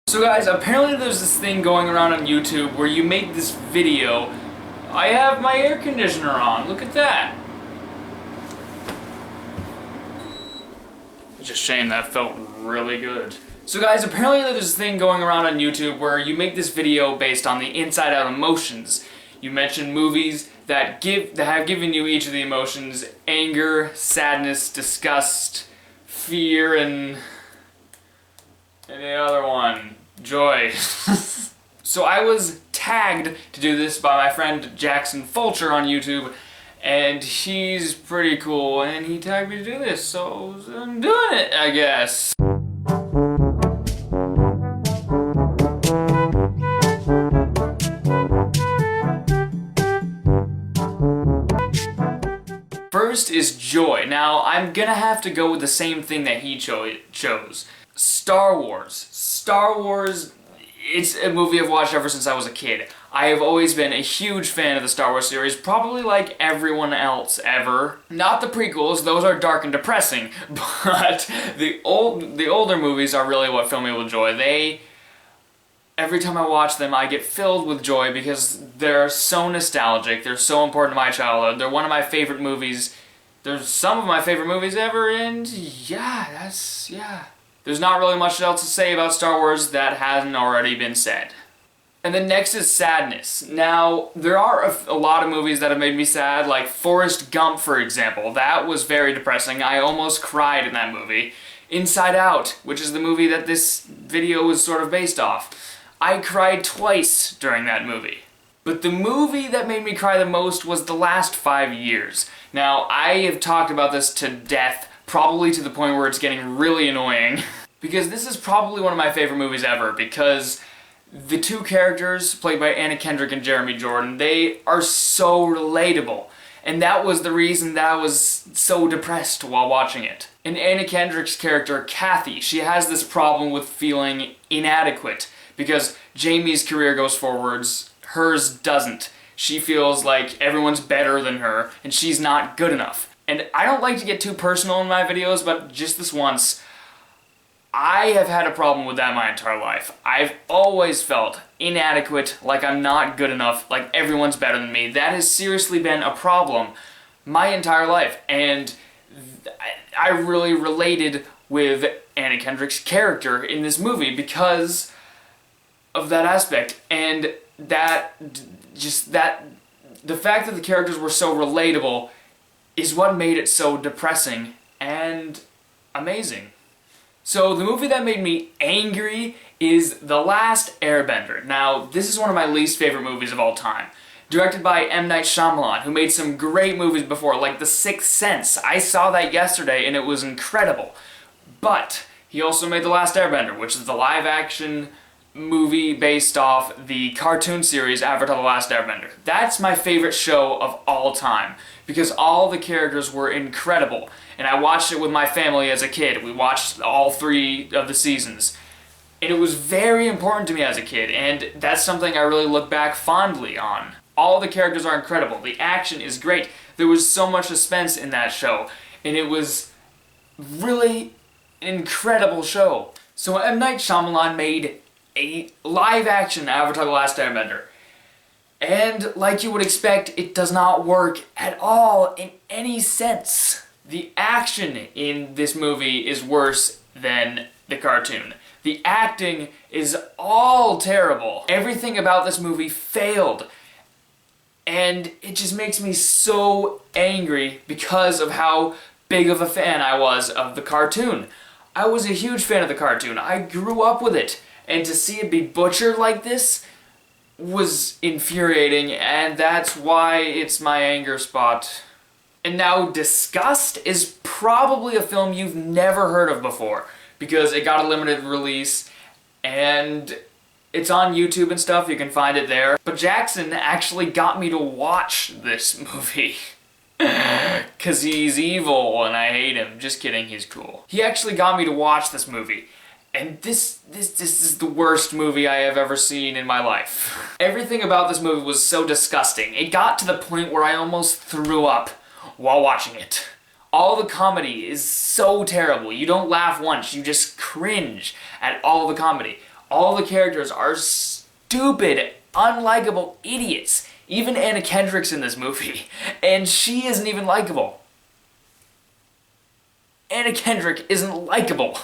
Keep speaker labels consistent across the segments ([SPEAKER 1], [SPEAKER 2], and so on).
[SPEAKER 1] So guys, apparently there's this thing going around on YouTube where you make this video. I have my air conditioner on, look at that. It's just a shame that felt really good. So guys, apparently there's this thing going around on YouTube where you make this video based on the inside out emotions. You mention movies that have given you each of the emotions: anger, sadness, disgust, fear, and the other one, joy. So I was tagged to do this by my friend Jackson Fulcher on YouTube, and he's pretty cool, and he tagged me to do this, so I'm doing it, I guess. First is joy. Now, I'm gonna have to go with the same thing that he chose. Star Wars. Star Wars, it's a movie I've watched ever since I was a kid. I have always been a huge fan of the Star Wars series, probably like everyone else ever. Not the prequels, those are dark and depressing, but the older movies are really what fill me with joy. Every time I watch them, I get filled with joy because they're so nostalgic, they're so important to my childhood, they're one of my favorite movies, they're some of my favorite movies ever, and yeah. There's not really much else to say about Star Wars that hasn't already been said. And then next is sadness. Now, there are a lot of movies that have made me sad, like Forrest Gump, for example. That was very depressing. I almost cried in that movie. Inside Out, which is the movie that this video is sort of based off. I cried twice during that movie. But the movie that made me cry the most was The Last 5 Years. Now, I have talked about this to death, probably to the point where it's getting really annoying. Because this is probably one of my favorite movies ever, because the two characters, played by Anna Kendrick and Jeremy Jordan, they are so relatable. And that was the reason that I was so depressed while watching it. And Anna Kendrick's character, Kathy, she has this problem with feeling inadequate, because Jamie's career goes forwards, hers doesn't. She feels like everyone's better than her, and she's not good enough. And I don't like to get too personal in my videos, but just this once, I have had a problem with that my entire life. I've always felt inadequate, like I'm not good enough, like everyone's better than me. That has seriously been a problem my entire life, and I really related with Anna Kendrick's character in this movie because of that aspect, and the fact that the characters were so relatable is what made it so depressing and amazing. So the movie that made me angry is The Last Airbender. Now, this is one of my least favorite movies of all time. Directed by M. Night Shyamalan, who made some great movies before, like The Sixth Sense. I saw that yesterday and it was incredible. But he also made The Last Airbender, which is the live-action movie based off the cartoon series Avatar: The Last Airbender. That's my favorite show of all time, because all the characters were incredible, and I watched it with my family as a kid. We watched all 3 of the seasons, and it was very important to me as a kid, and that's something I really look back fondly on. All the characters are incredible, the action is great, there was so much suspense in that show, and it was really an incredible show. So M. Night Shyamalan made a live-action Avatar: The Last Airbender. And like you would expect, it does not work at all in any sense. The action in this movie is worse than the cartoon. The acting is all terrible. Everything about this movie failed. And it just makes me so angry because of how big of a fan I was of the cartoon. I was a huge fan of the cartoon. I grew up with it. And to see it be butchered like this was infuriating, and that's why it's my anger spot. And now Disgust is probably a film you've never heard of before, because it got a limited release, and it's on YouTube and stuff, you can find it there. But Jackson actually got me to watch this movie. Cause he's evil and I hate him. Just kidding, he's cool. He actually got me to watch this movie. And this is the worst movie I have ever seen in my life. Everything about this movie was so disgusting. It got to the point where I almost threw up while watching it. All the comedy is so terrible. You don't laugh once, you just cringe at all the comedy. All the characters are stupid, unlikable idiots. Even Anna Kendrick's in this movie, and she isn't even likable. Anna Kendrick isn't likable.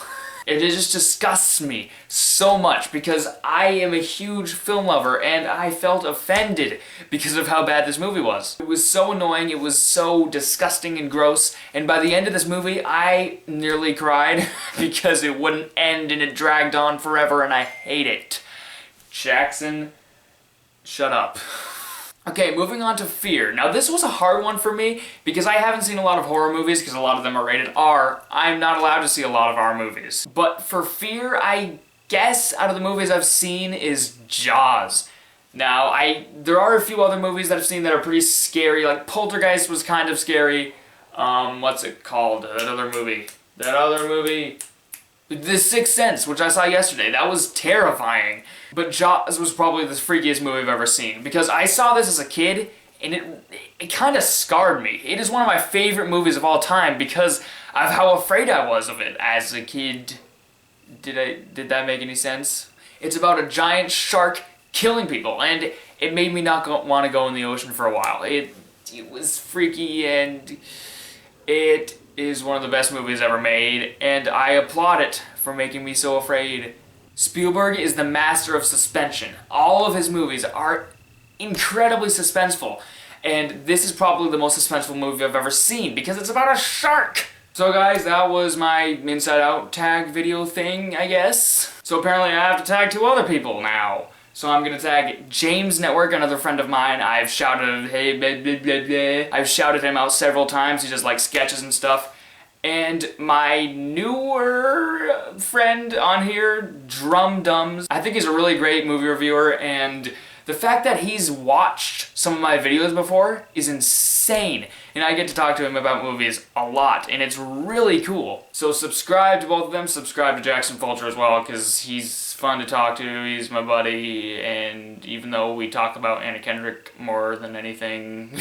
[SPEAKER 1] It just disgusts me so much because I am a huge film lover and I felt offended because of how bad this movie was. It was so annoying, it was so disgusting and gross, and by the end of this movie I nearly cried because it wouldn't end and it dragged on forever and I hate it. Jackson, shut up. Okay, moving on to Fear. Now this was a hard one for me because I haven't seen a lot of horror movies because a lot of them are rated R. I'm not allowed to see a lot of R movies. But for Fear, I guess out of the movies I've seen is Jaws. Now, there are a few other movies that I've seen that are pretty scary, like Poltergeist was kind of scary. What's it called? That other movie. The Sixth Sense, which I saw yesterday, that was terrifying. But Jaws was probably the freakiest movie I've ever seen, because I saw this as a kid, and it kind of scarred me. It is one of my favorite movies of all time because of how afraid I was of it as a kid. Did that make any sense? It's about a giant shark killing people, and it made me not want to go in the ocean for a while. It was freaky, and it is one of the best movies ever made, and I applaud it for making me so afraid. Spielberg is the master of suspension. All of his movies are incredibly suspenseful, and this is probably the most suspenseful movie I've ever seen because it's about a shark! So guys, that was my Inside Out tag video thing, I guess. So apparently I have to tag 2 other people now. So I'm gonna tag James Network, another friend of mine. I've shouted, hey, blah, blah, blah, blah. I've shouted him out several times. He does like sketches and stuff. And my newer friend on here, Drum Dums. I think he's a really great movie reviewer, and the fact that he's watched some of my videos before is insane. And I get to talk to him about movies a lot, and it's really cool. So subscribe to both of them. Subscribe to Jackson Fulcher as well, because he's fun to talk to. He's my buddy, and even though we talk about Anna Kendrick more than anything...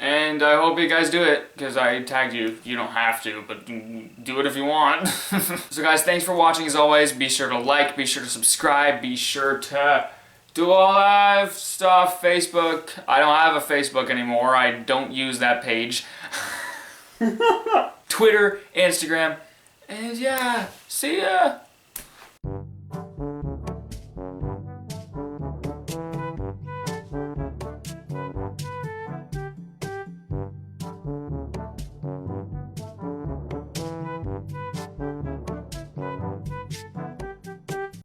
[SPEAKER 1] And I hope you guys do it, because I tagged you. You don't have to, but do it if you want. So guys, thanks for watching as always. Be sure to like, be sure to subscribe, be sure to do all that stuff. Facebook. I don't have a Facebook anymore. I don't use that page. Twitter, Instagram, and yeah, see ya.